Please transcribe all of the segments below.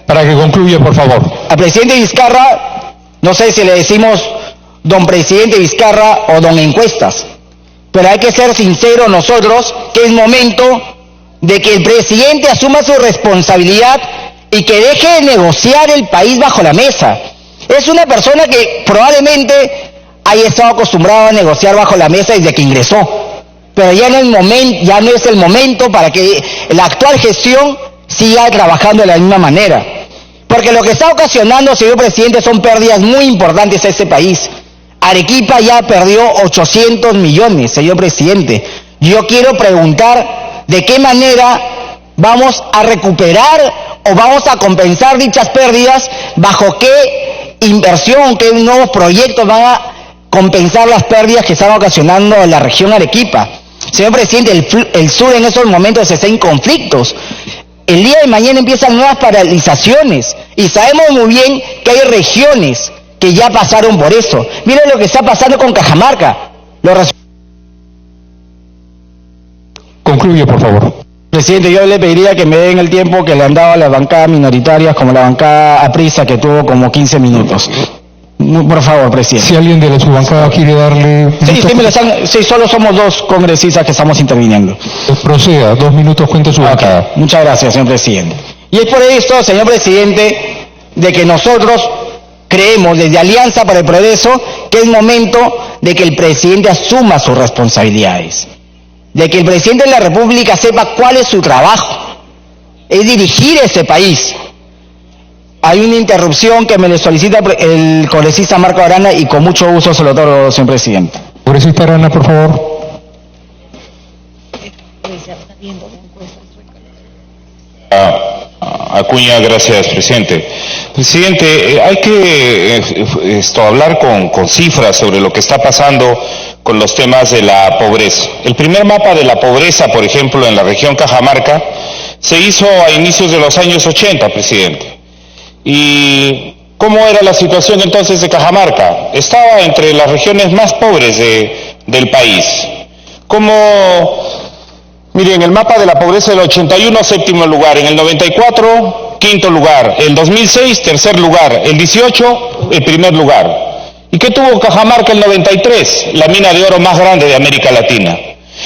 Para que concluya, por favor. Al presidente Vizcarra, no sé si le decimos don presidente Vizcarra o don encuestas, pero hay que ser sinceros nosotros que es momento de que el presidente asuma su responsabilidad y que deje de negociar el país bajo la mesa. Es una persona que probablemente haya estado acostumbrado a negociar bajo la mesa desde que ingresó, pero ya no es el momento para que la actual gestión siga trabajando de la misma manera. Porque lo que está ocasionando, señor presidente, son pérdidas muy importantes a este país. Arequipa ya perdió 800 millones, señor presidente. Yo quiero preguntar de qué manera vamos a recuperar o vamos a compensar dichas pérdidas, bajo qué inversión, qué nuevos proyectos van a compensar las pérdidas que están ocasionando en la región Arequipa. Señor presidente, el sur en estos momentos está en conflictos. El día de mañana empiezan nuevas paralizaciones y sabemos muy bien que hay regiones que ya pasaron por eso. Miren lo que está pasando con Cajamarca. Concluye, por favor. Presidente, yo le pediría que me den el tiempo que le han dado a las bancadas minoritarias, como la bancada Aprisa, que tuvo como 15 minutos. Por favor, presidente. Si alguien de su bancada quiere darle... Sí, solo somos dos congresistas que estamos interviniendo. Proceda, 2 minutos, cuente su bancada. Muchas gracias, señor presidente. Y es por esto, señor presidente, de que nosotros creemos desde Alianza para el Progreso que es momento de que el presidente asuma sus responsabilidades. De que el presidente de la República sepa cuál es su trabajo. Es dirigir ese país. Hay una interrupción que me le solicita el congresista Marco Arana y con mucho gusto se lo otorgo, señor presidente. Congresista Arana, por favor. Acuña, gracias, presidente. Presidente, hay que hablar con cifras sobre lo que está pasando con los temas de la pobreza. El primer mapa de la pobreza, por ejemplo, en la región Cajamarca, se hizo a inicios de los años 80, presidente. ¿Y cómo era la situación entonces de Cajamarca? Estaba entre las regiones más pobres del país. Miren, el mapa de la pobreza del 81, séptimo lugar, en el 94, quinto lugar, el 2006, tercer lugar, el 18, el primer lugar. ¿Y qué tuvo Cajamarca el 93? La mina de oro más grande de América Latina.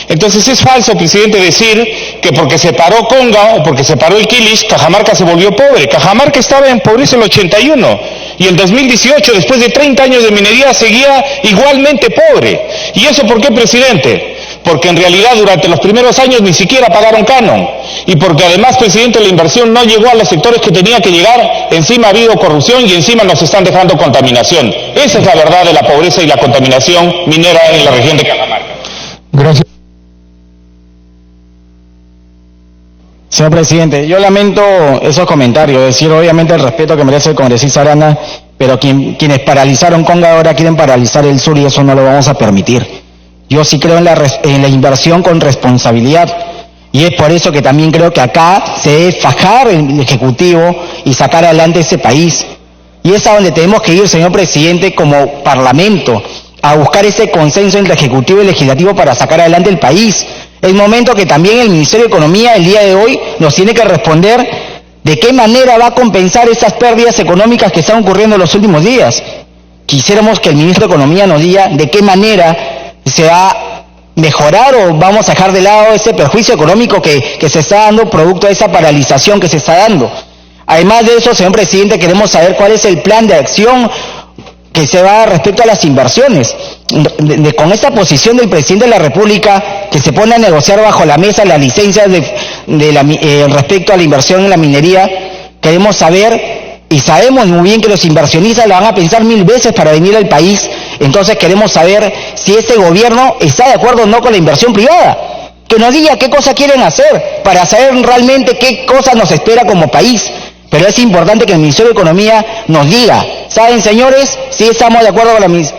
Entonces es falso, presidente, decir que porque se paró Conga o porque se paró el Quilis, Cajamarca se volvió pobre. Cajamarca estaba en pobreza el 81 y el 2018, después de 30 años de minería, seguía igualmente pobre. ¿Y eso por qué, presidente? Porque en realidad durante los primeros años ni siquiera pagaron canon. Y porque además, presidente, la inversión no llegó a los sectores que tenía que llegar, encima ha habido corrupción y encima nos están dejando contaminación. Esa es la verdad de la pobreza y la contaminación minera en la región de Cajamarca. Gracias. Señor presidente, yo lamento esos comentarios, es decir, obviamente el respeto que merece el congresista Arana, pero quienes paralizaron Conga ahora quieren paralizar el sur y eso no lo vamos a permitir. Yo sí creo en la inversión con responsabilidad y es por eso que también creo que acá se debe fajar el Ejecutivo y sacar adelante ese país. Y es a donde tenemos que ir, señor presidente, como Parlamento, a buscar ese consenso entre Ejecutivo y Legislativo para sacar adelante el país. Es momento que también el Ministerio de Economía el día de hoy nos tiene que responder de qué manera va a compensar esas pérdidas económicas que están ocurriendo en los últimos días. Quisiéramos que el Ministro de Economía nos diga de qué manera se va a mejorar o vamos a dejar de lado ese perjuicio económico que se está dando producto de esa paralización que se está dando. Además de eso, señor presidente, queremos saber cuál es el plan de acción que se va respecto a las inversiones. Con esta posición del presidente de la República, que se pone a negociar bajo la mesa las licencias respecto a la inversión en la minería, queremos saber, y sabemos muy bien que los inversionistas la van a pensar 1000 veces para venir al país, entonces queremos saber si este gobierno está de acuerdo o no con la inversión privada. Que nos diga qué cosas quieren hacer, para saber realmente qué cosas nos espera como país. Pero es importante que el Ministerio de Economía nos diga, ¿saben, señores? Si estamos de acuerdo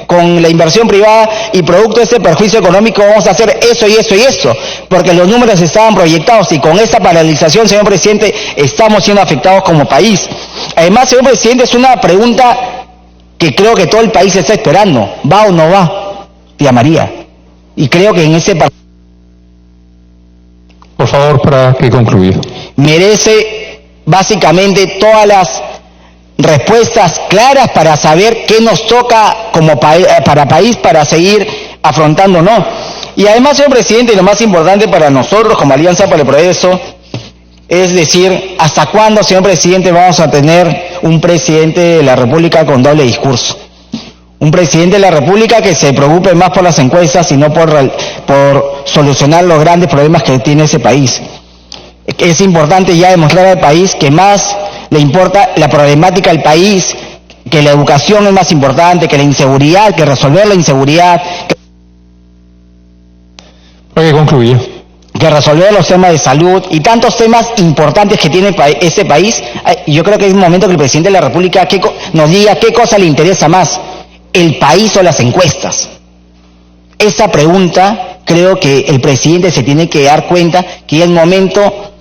con la inversión privada y producto de ese perjuicio económico vamos a hacer eso y eso y eso, porque los números estaban proyectados y con esta paralización, señor presidente, estamos siendo afectados como país. Además, señor presidente, es una pregunta que creo que todo el país está esperando. ¿Va o no va, tía María? Y creo que en ese... Por favor, para que concluya. Merece básicamente todas las respuestas claras para saber qué nos toca como para país para seguir afrontando o no. Y además, señor presidente, lo más importante para nosotros como Alianza para el Progreso es decir, ¿hasta cuándo, señor presidente, vamos a tener un presidente de la República con doble discurso? Un presidente de la República que se preocupe más por las encuestas y no por solucionar los grandes problemas que tiene ese país. Es importante ya demostrar al país que más le importa la problemática del país, que la educación es más importante, que la inseguridad, que resolver la inseguridad, Para que concluya. que resolver los temas de salud y tantos temas importantes que tiene este país. Yo creo que es un momento que el presidente de la República nos diga qué cosa le interesa más, el país o las encuestas. Esa pregunta creo que el presidente se tiene que dar cuenta que es momento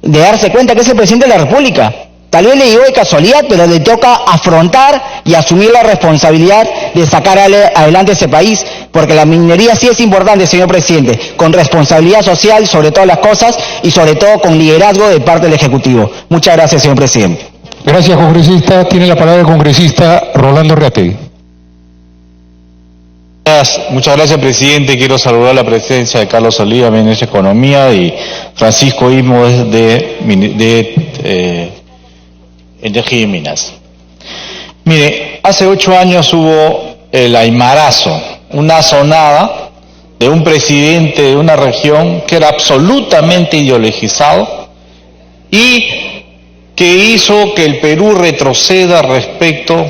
de darse cuenta que es el presidente de la República. Tal vez le llegó de casualidad, pero le toca afrontar y asumir la responsabilidad de sacar adelante ese país, porque la minería sí es importante, señor presidente, con responsabilidad social sobre todas las cosas y sobre todo con liderazgo de parte del Ejecutivo. Muchas gracias, señor presidente. Gracias, congresista. Tiene la palabra el congresista Rolando Reategui. Muchas gracias, presidente. Quiero saludar la presencia de Carlos Oliva, ministro de Economía, y Francisco Ismo de Energía y Minas. Mire, hace 8 años hubo el aymarazo, una sonada de un presidente de una región que era absolutamente ideologizado y que hizo que el Perú retroceda respecto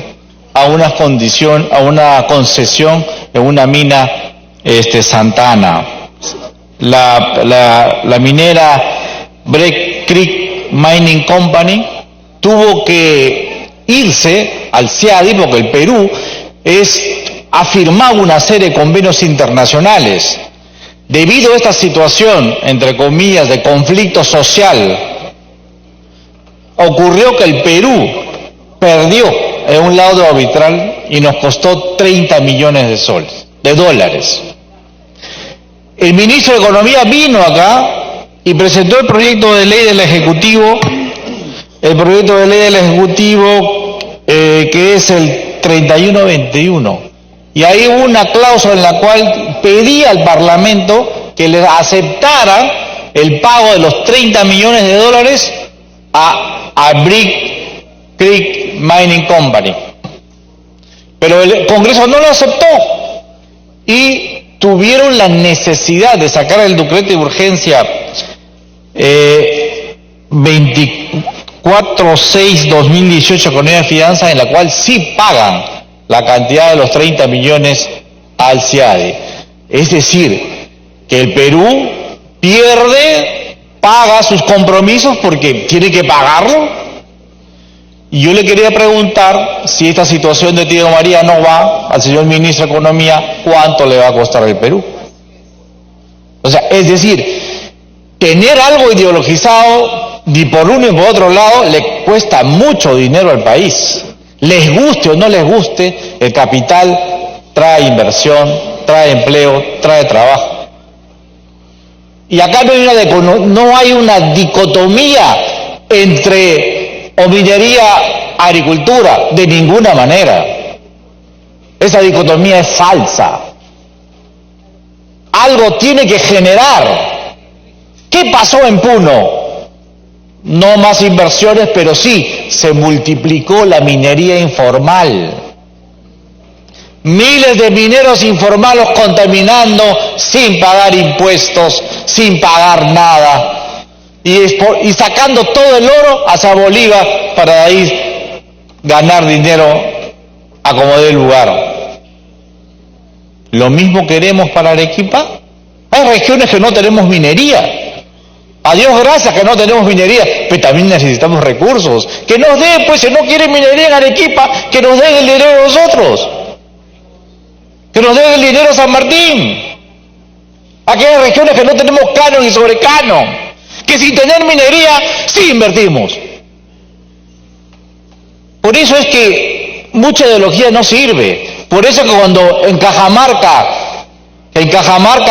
a una condición, a una concesión en una mina Santa Ana. La minera Break Creek Mining Company tuvo que irse al CIADI porque el Perú ha firmado una serie de convenios internacionales. Debido a esta situación, entre comillas, de conflicto social, ocurrió que el Perú perdió en un laudo arbitral y nos costó 30 millones de dólares. El ministro de Economía vino acá y presentó el proyecto de ley del Ejecutivo, que es el 3121. Y ahí hubo una cláusula en la cual pedía al Parlamento que le aceptara el pago de los 30 millones de dólares a Brick Creek Mining Company. Pero el Congreso no lo aceptó y tuvieron la necesidad de sacar el decreto de urgencia 24/6/2018 con ley de fianza, en la cual sí pagan la cantidad de los 30 millones al CIADE. Es decir, que el Perú paga sus compromisos porque tiene que pagarlo. Y yo le quería preguntar si esta situación de Tío María no va al señor ministro de Economía, ¿cuánto le va a costar al Perú? O sea, es decir, tener algo ideologizado, ni por uno ni por otro lado, le cuesta mucho dinero al país. Les guste o no les guste, el capital trae inversión, trae empleo, trae trabajo. Y acá no hay una dicotomía entre o minería, agricultura, de ninguna manera. Esa dicotomía es falsa. Algo tiene que generar. ¿Qué pasó en Puno? No más inversiones, pero sí se multiplicó la minería informal. Miles de mineros informales contaminando sin pagar impuestos, sin pagar nada. Y sacando todo el oro hacia Bolívar para de ahí ganar dinero a como dé lugar. ¿Lo mismo queremos para Arequipa? Hay regiones que no tenemos minería. A Dios gracias que no tenemos minería, pero también necesitamos recursos. Que nos den, pues, si no quieren minería en Arequipa, que nos den el dinero a nosotros. Que nos den el dinero a San Martín. Aquellas regiones que no tenemos canon y sobrecanon. Que sin tener minería, sí invertimos. Por eso es que mucha ideología no sirve. Por eso que cuando en Cajamarca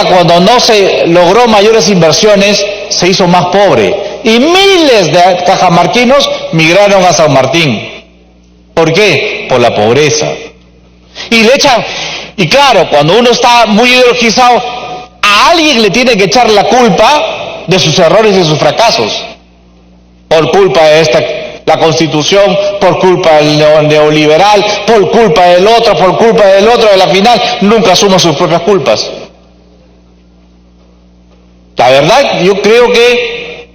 cuando no se logró mayores inversiones, se hizo más pobre. y miles de cajamarquinos migraron a San Martín. ¿Por qué? Por la pobreza. Y le echan, y claro, cuando uno está muy ideologizado, a alguien le tiene que echar la culpa de sus errores y de sus fracasos. Por culpa de la Constitución, por culpa del neoliberal, por culpa del otro, a la final nunca asuma sus propias culpas. La verdad, yo creo que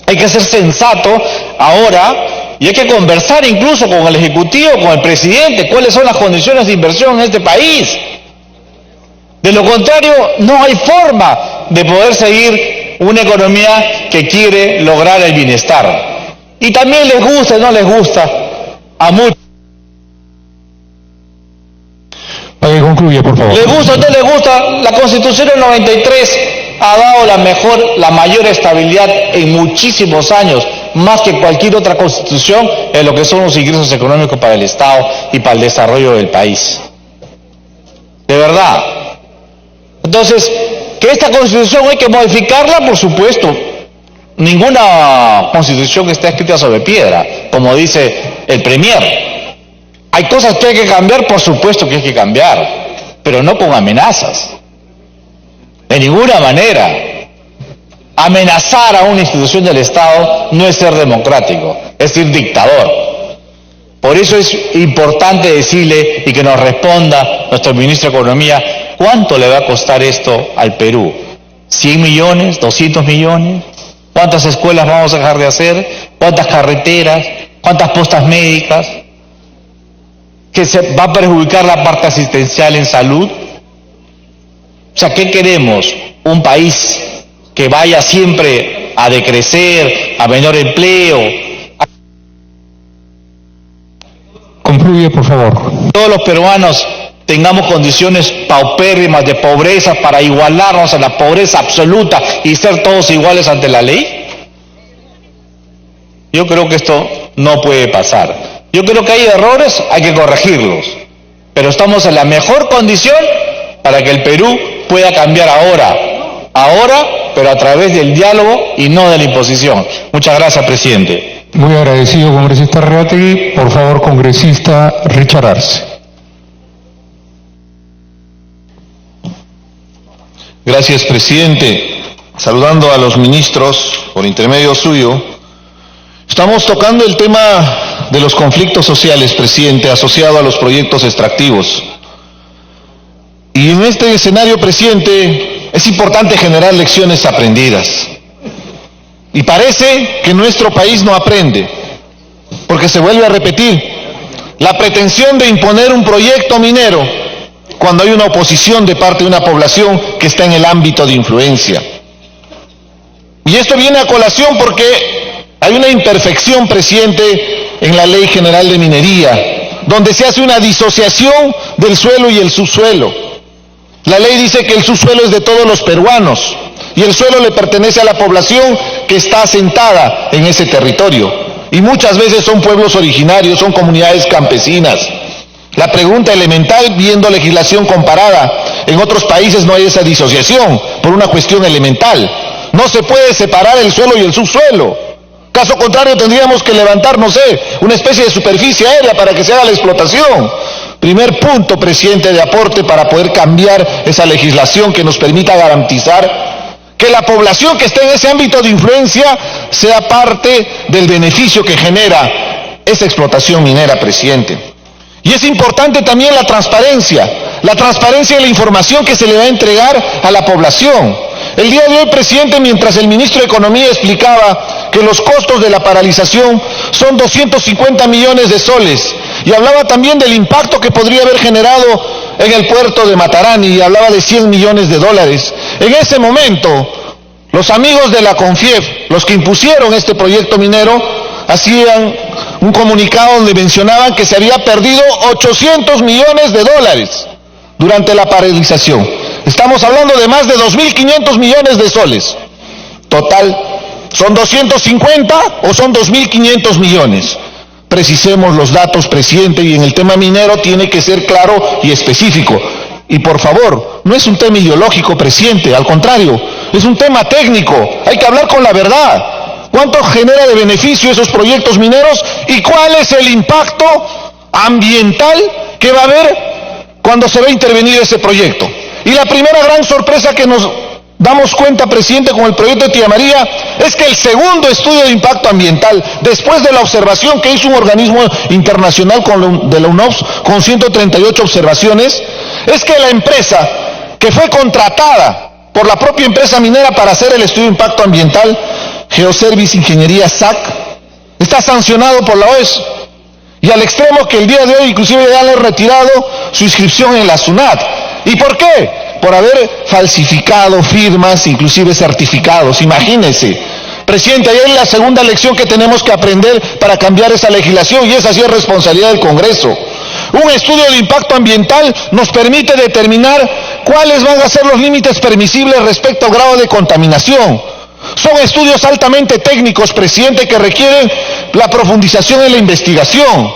hay que ser sensato ahora y hay que conversar incluso con el Ejecutivo, con el presidente, cuáles son las condiciones de inversión en este país. De lo contrario, no hay forma de poder seguir una economía que quiere lograr el bienestar. Y también les gusta o no les gusta a muchos. Para que concluya, por favor. Les gusta o no les gusta, la Constitución del 93 ha dado la mayor estabilidad en muchísimos años, más que cualquier otra constitución en lo que son los ingresos económicos para el Estado y para el desarrollo del país. De verdad. Entonces, que esta constitución hay que modificarla, por supuesto. Ninguna constitución está escrita sobre piedra, como dice el Premier. Hay cosas que hay que cambiar, por supuesto que hay que cambiar, pero no con amenazas. De ninguna manera. Amenazar a una institución del Estado no es ser democrático, es ser dictador. Por eso es importante decirle y que nos responda nuestro ministro de Economía, ¿cuánto le va a costar esto al Perú? ¿100 millones? ¿200 millones? ¿Cuántas escuelas vamos a dejar de hacer? ¿Cuántas carreteras? ¿Cuántas postas médicas? ¿Que se va a perjudicar la parte asistencial en salud? O sea, ¿qué queremos? ¿Un país que vaya siempre a decrecer, a menor empleo? Concluye, por favor. Todos los peruanos tengamos condiciones paupérrimas de pobreza para igualarnos a la pobreza absoluta y ser todos iguales ante la ley. Yo creo que esto no puede pasar. Yo creo que hay errores, hay que corregirlos, pero estamos en la mejor condición para que el Perú pueda cambiar ahora, pero a través del diálogo y no de la imposición. Muchas gracias, presidente. Muy agradecido, congresista Reategui. Por favor, congresista Richard Arce. Gracias, presidente. Saludando a los ministros, por intermedio suyo, estamos tocando el tema de los conflictos sociales, presidente, asociado a los proyectos extractivos. Y en este escenario, presidente, es importante generar lecciones aprendidas. Y parece que nuestro país no aprende, porque se vuelve a repetir la pretensión de imponer un proyecto minero cuando hay una oposición de parte de una población que está en el ámbito de influencia. Y esto viene a colación porque hay una imperfección, presidente, en la Ley General de Minería, donde se hace una disociación del suelo y el subsuelo. La ley dice que el subsuelo es de todos los peruanos y el suelo le pertenece a la población que está asentada en ese territorio. Y muchas veces son pueblos originarios, son comunidades campesinas. La pregunta elemental, viendo legislación comparada, en otros países no hay esa disociación, por una cuestión elemental. No se puede separar el suelo y el subsuelo. Caso contrario, tendríamos que levantar, no sé, una especie de superficie aérea para que se haga la explotación. Primer punto, presidente, de aporte para poder cambiar esa legislación que nos permita garantizar que la población que esté en ese ámbito de influencia sea parte del beneficio que genera esa explotación minera, presidente. Y es importante también la transparencia de la información que se le va a entregar a la población. El día de hoy, presidente, mientras el ministro de Economía explicaba que los costos de la paralización son 250 millones de soles, y hablaba también del impacto que podría haber generado en el puerto de Matarani, y hablaba de 100 millones de dólares. En ese momento, los amigos de la CONFIEF, los que impusieron este proyecto minero, hacían un comunicado donde mencionaban que se había perdido 800 millones de dólares durante la paralización. Estamos hablando de más de 2.500 millones de soles. Total, ¿son 250 o son 2.500 millones? Precisemos los datos, presidente, y en el tema minero tiene que ser claro y específico. Y por favor, no es un tema ideológico, presidente, al contrario, es un tema técnico. Hay que hablar con la verdad. ¿Cuánto genera de beneficio esos proyectos mineros? ¿Y cuál es el impacto ambiental que va a haber cuando se va a intervenir ese proyecto? Y la primera gran sorpresa que nos damos cuenta, presidente, con el proyecto de Tía María, es que el segundo estudio de impacto ambiental, después de la observación que hizo un organismo internacional de la UNOPS, con 138 observaciones, es que la empresa que fue contratada por la propia empresa minera para hacer el estudio de impacto ambiental, Geoservice Ingeniería SAC, está sancionado por la OES, y al extremo que el día de hoy inclusive ya le han retirado su inscripción en la SUNAT. ¿Y por qué? Por haber falsificado firmas, inclusive certificados. Imagínense. Presidente, ahí es la segunda lección que tenemos que aprender para cambiar esa legislación, y esa sí es responsabilidad del Congreso. Un estudio de impacto ambiental nos permite determinar cuáles van a ser los límites permisibles respecto al grado de contaminación. Son estudios altamente técnicos, presidente, que requieren la profundización en la investigación.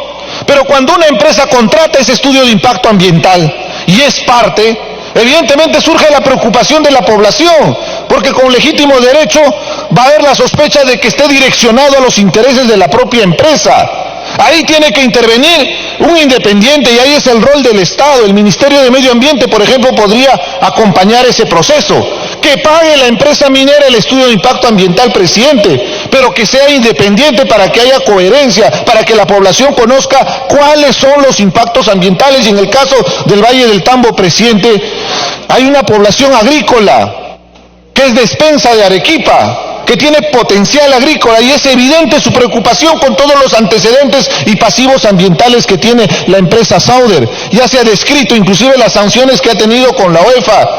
Pero cuando una empresa contrata ese estudio de impacto ambiental y es parte, evidentemente surge la preocupación de la población, porque con legítimo derecho va a haber la sospecha de que esté direccionado a los intereses de la propia empresa. Ahí tiene que intervenir un independiente, y ahí es el rol del Estado. El Ministerio de Medio Ambiente, por ejemplo, podría acompañar ese proceso. Que pague la empresa minera el estudio de impacto ambiental, presidente, pero que sea independiente para que haya coherencia, para que la población conozca cuáles son los impactos ambientales. Y en el caso del Valle del Tambo, presidente, hay una población agrícola que es despensa de Arequipa, que tiene potencial agrícola, y es evidente su preocupación con todos los antecedentes y pasivos ambientales que tiene la empresa Sauder. Ya se ha descrito inclusive las sanciones que ha tenido con la UEFA.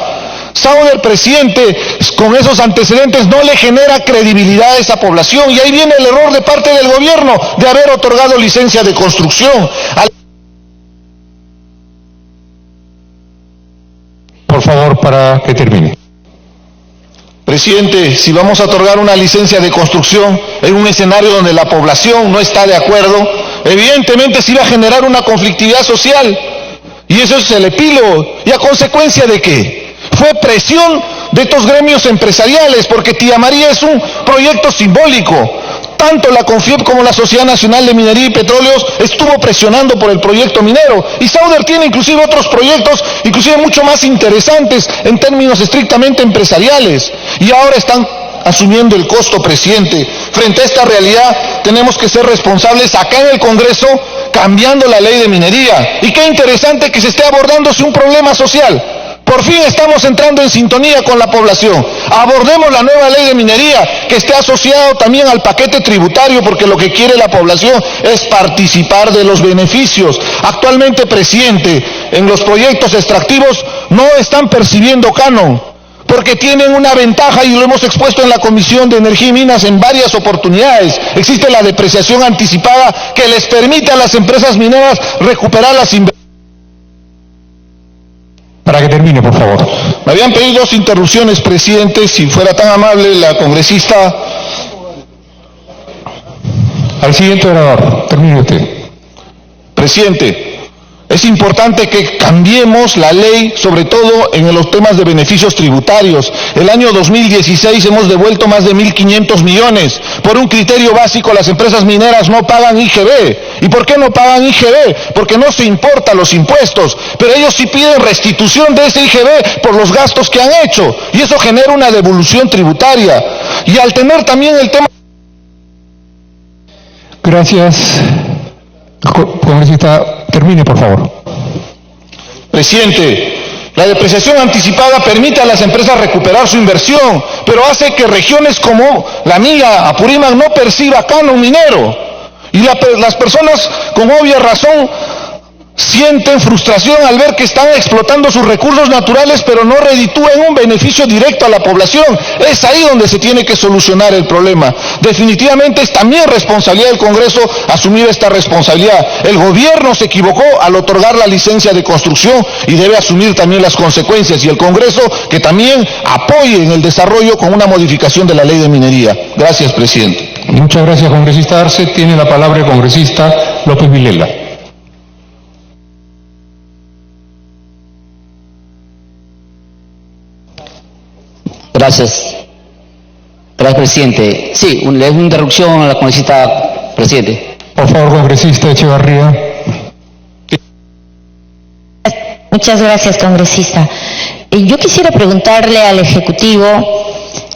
Sauder, presidente, con esos antecedentes no le genera credibilidad a esa población, y ahí viene el error de parte del gobierno de haber otorgado licencia de construcción. Por favor, para que termine. Presidente, si vamos a otorgar una licencia de construcción en un escenario donde la población no está de acuerdo, evidentemente sí va a generar una conflictividad social, y eso es el epílogo. ¿Y a consecuencia de qué? Fue presión de estos gremios empresariales, porque Tía María es un proyecto simbólico. Tanto la CONFIEP como la Sociedad Nacional de Minería y Petróleos estuvo presionando por el proyecto minero, y Sauder tiene inclusive otros proyectos, inclusive mucho más interesantes en términos estrictamente empresariales, y ahora están asumiendo el costo, presidente. Frente a esta realidad tenemos que ser responsables acá en el Congreso, cambiando la ley de minería. Y qué interesante que se esté abordándose un problema social. Por fin estamos entrando en sintonía con la población. Abordemos la nueva ley de minería, que esté asociado también al paquete tributario, porque lo que quiere la población es participar de los beneficios. Actualmente, presidente, en los proyectos extractivos no están percibiendo canon, porque tienen una ventaja, y lo hemos expuesto en la Comisión de Energía y Minas en varias oportunidades. Existe la depreciación anticipada que les permite a las empresas mineras recuperar las inversiones. Para que termine, por favor. Me habían pedido 2 interrupciones, presidente, si fuera tan amable la congresista. Al siguiente orador, termine usted. Presidente, es importante que cambiemos la ley, sobre todo en los temas de beneficios tributarios. El año 2016 hemos devuelto más de 1.500 millones. Por un criterio básico, las empresas mineras no pagan IGB. ¿Y por qué no pagan IGB? Porque no se importan los impuestos, pero ellos sí piden restitución de ese IGB por los gastos que han hecho, y eso genera una devolución tributaria. Y al tener también el tema... Gracias. Congresista, termine, por favor. Presidente, la depreciación anticipada permite a las empresas recuperar su inversión, pero hace que regiones como la mía, Apurímac, no perciba canon minero. Y las personas, con obvia razón, sienten frustración al ver que están explotando sus recursos naturales, pero no reditúen un beneficio directo a la población. Es ahí donde se tiene que solucionar el problema. Definitivamente es también responsabilidad del Congreso asumir esta responsabilidad. El gobierno se equivocó al otorgar la licencia de construcción y debe asumir también las consecuencias, y el Congreso que también apoye en el desarrollo con una modificación de la ley de minería. Gracias, presidente. Muchas gracias, congresista Arce. Tiene la palabra el congresista López Vilela. Gracias, Gracias, presidente. Sí, le doy una interrupción a la congresista, presidente. Por favor, congresista Echevarría. Muchas gracias, congresista. Yo quisiera preguntarle al Ejecutivo,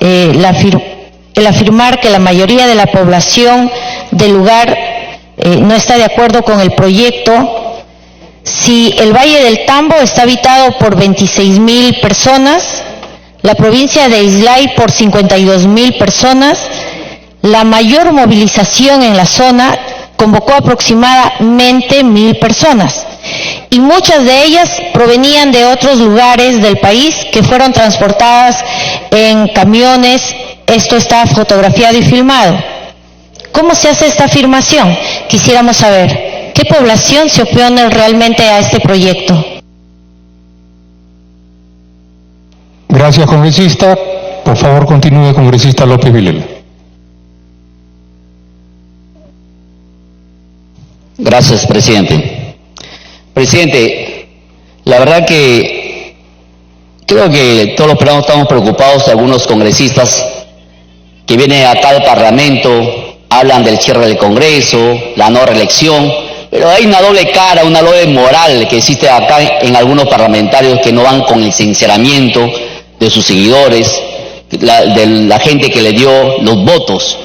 el afirmar que la mayoría de la población del lugar no está de acuerdo con el proyecto, si el Valle del Tambo está habitado por 26,000 personas, la provincia de Islay por 52,000 personas, la mayor movilización en la zona convocó aproximadamente 1,000 personas y muchas de ellas provenían de otros lugares del país que fueron transportadas en camiones. Esto está fotografiado y filmado. ¿Cómo se hace esta afirmación? Quisiéramos saber, ¿qué población se opone realmente a este proyecto? Gracias, congresista. Por favor, continúe, congresista López Vilela. Gracias, presidente. Presidente, la verdad que creo que todos los peruanos estamos preocupados de algunos congresistas que vienen acá al Parlamento, hablan del cierre del Congreso, la no reelección, pero hay una doble cara, una doble moral que existe acá en algunos parlamentarios que no van con el sinceramiento de sus seguidores, de la gente que le dio los votos.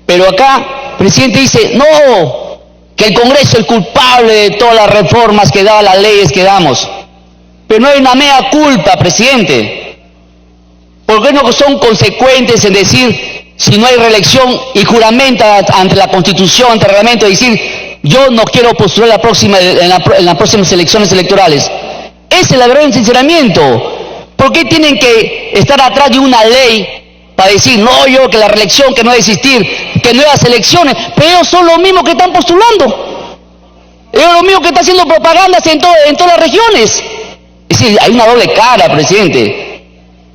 Pero acá, presidente dice, no, que el Congreso es el culpable de todas las reformas que da, las leyes que damos. Pero no hay una mea culpa, presidente. ¿Por qué no son consecuentes en decir, si no hay reelección y juramenta ante la Constitución, ante el reglamento, decir, yo no quiero postular en las próximas elecciones electorales? Ese es el verdadero sinceramiento. ¿Por qué tienen que estar atrás de una ley para decir, no, yo que la reelección, que no debe existir, que nuevas elecciones? Pero ellos son los mismos que están postulando. Ellos los mismos que están haciendo propagandas en todas las regiones. Es decir, hay una doble cara, presidente.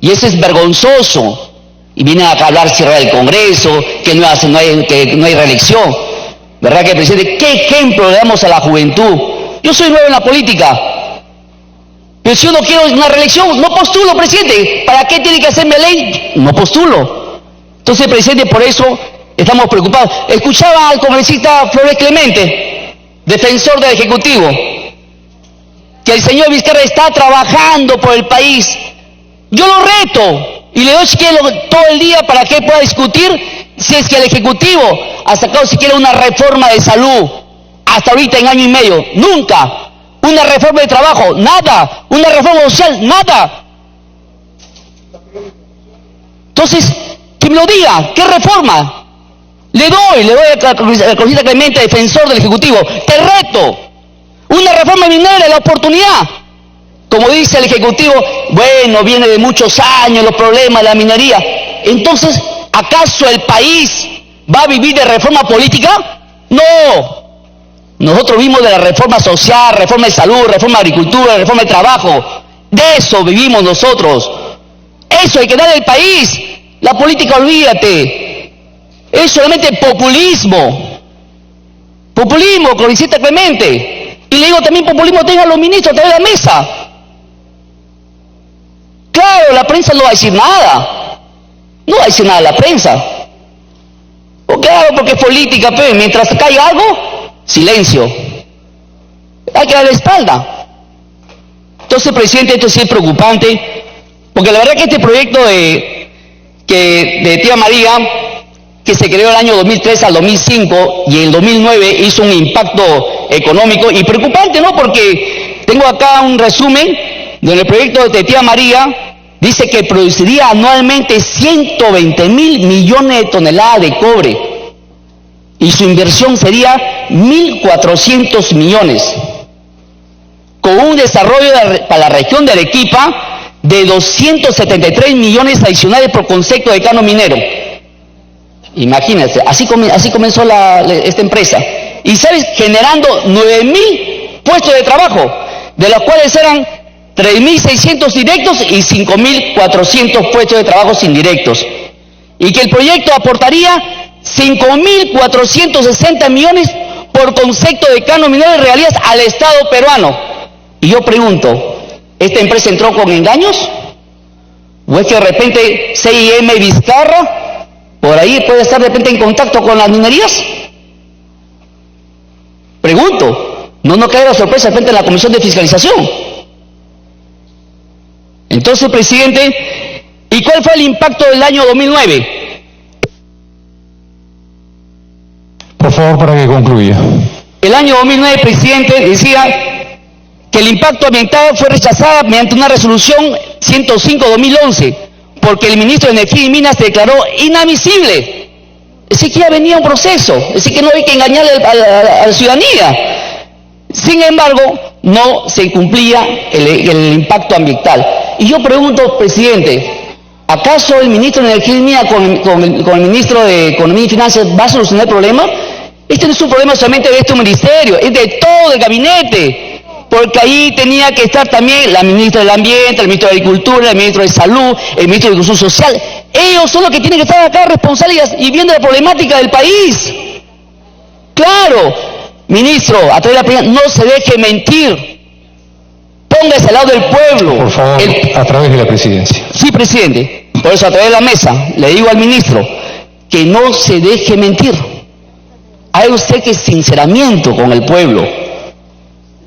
Y eso es vergonzoso. Y vienen a hablar cierre del Congreso, que no hay reelección. ¿Verdad que, presidente? ¿Qué ejemplo le damos a la juventud? Yo soy nuevo en la política. Pero si yo no quiero una reelección, no postulo, presidente. ¿Para qué tiene que hacerme ley? No postulo. Entonces, presidente, por eso estamos preocupados. Escuchaba al congresista Flores Clemente, defensor del Ejecutivo, que el señor Vizcarra está trabajando por el país. Yo lo reto y le doy si quiere todo el día para que pueda discutir si es que el Ejecutivo ha sacado siquiera una reforma de salud. Hasta ahorita en año y medio, nunca. Una reforma de trabajo, nada. Una reforma social, nada. Entonces, que me lo diga, ¿qué reforma? Le doy a la congresista Clemente, defensor del Ejecutivo, te reto. Una reforma minera, la oportunidad. Como dice el Ejecutivo, bueno, viene de muchos años los problemas de la minería. Entonces, ¿acaso el país va a vivir de reforma política? No. Nosotros vivimos de la reforma social, reforma de salud, reforma de agricultura, reforma de trabajo. De eso vivimos nosotros. Eso hay que darle al país. La política, olvídate. Es solamente populismo. Populismo, congresista Clemente. Y le digo también populismo, tengan los ministros a través de la mesa. Claro, la prensa no va a decir nada. No va a decir nada la prensa. O claro, porque es política, pero mientras caiga algo, silencio. Hay que darle espalda. Entonces, presidente, esto sí es preocupante, porque la verdad que este proyecto de Tía María, que se creó el año 2003 al 2005 y en el 2009 hizo un impacto económico y preocupante, ¿no? Porque tengo acá un resumen donde el proyecto de Tía María dice que produciría anualmente 120,000 millones de toneladas de cobre y su inversión sería 1.400 millones, con un desarrollo para la región de Arequipa de 273 millones adicionales por concepto de cano minero. Imagínense, así comenzó esta empresa. Y sabes, generando 9,000 puestos de trabajo, de los cuales eran 3,600 directos y 5,400 puestos de trabajo indirectos. Y que el proyecto aportaría 5,460 millones por concepto de cano minero de regalías al Estado peruano. Y yo pregunto, ¿esta empresa entró con engaños? ¿O es que de repente CIM Vizcarra, por ahí puede estar de repente en contacto con las minerías? Pregunto, no caiga sorpresa de repente en la Comisión de Fiscalización. Entonces, presidente, ¿y cuál fue el impacto del año 2009? Por favor, para que concluya. El año 2009, presidente, decía que el impacto ambiental fue rechazada mediante una resolución 105-2011, porque el ministro de Energía y Minas se declaró inadmisible. Es decir, que ya venía un proceso, es decir, que no hay que engañarle a la ciudadanía. Sin embargo, no se cumplía el impacto ambiental. Y yo pregunto, presidente, ¿acaso el ministro de Energía y Minas con el ministro de Economía y Finanzas va a solucionar el problema? Este no es un problema solamente de este ministerio, es de todo el gabinete, porque ahí tenía que estar también la ministra del Ambiente, el ministro de Agricultura, el ministro de Salud, el ministro de Inclusión Social. Ellos son los que tienen que estar acá responsables y viendo la problemática del país. Claro, ministro, a través de la prensa, no se deje mentir. Póngase al lado del pueblo. Por favor, a través de la presidencia. Sí, presidente. Por eso, a través de la mesa, le digo al ministro que no se deje mentir. Haga usted que sinceramiento con el pueblo.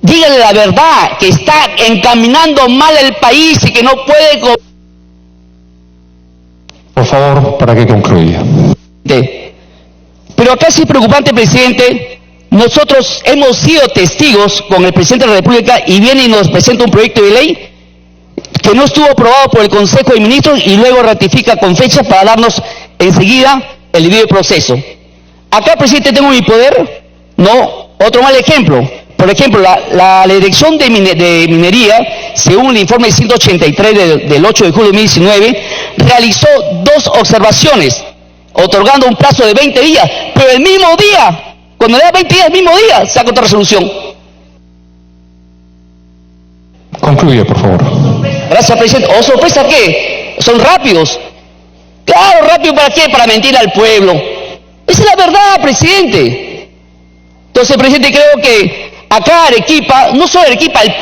Dígale la verdad, que está encaminando mal el país y que no puede... Por favor, para que concluya. Pero acá sí es preocupante, presidente. Nosotros hemos sido testigos con el presidente de la República y viene y nos presenta un proyecto de ley que no estuvo aprobado por el Consejo de Ministros y luego ratifica con fecha para darnos enseguida el debido proceso. Acá, presidente, tengo mi poder. No, otro mal ejemplo. Por ejemplo, la Dirección de Minería, según el informe 183 del 8 de julio de 2019, realizó 2 observaciones, otorgando un plazo de 20 días, pero el mismo día, cuando le da 20 días, el mismo día, saca otra resolución. Concluya, por favor. Gracias, presidente. ¿O sorpresa qué? Son rápidos. Claro, rápido ¿para qué? Para mentir al pueblo. Esa es la verdad, presidente. Entonces, presidente, creo que acá Arequipa, no solo Arequipa, el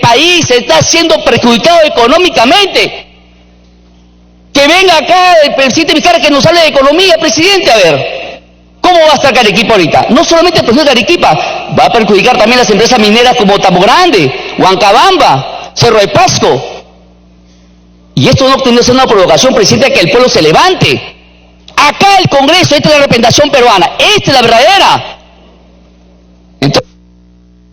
país está siendo perjudicado económicamente. Que venga acá el presidente Vizcarra que nos hable de economía, presidente, a ver. ¿Cómo va a estar Arequipa ahorita? No solamente perjudica Arequipa, va a perjudicar también las empresas mineras como Tambo Grande, Huancabamba, Cerro de Pasco. Y esto no tiene que ser una provocación, presidente, que el pueblo se levante. Acá el Congreso, esta es la representación peruana, esta es la verdadera.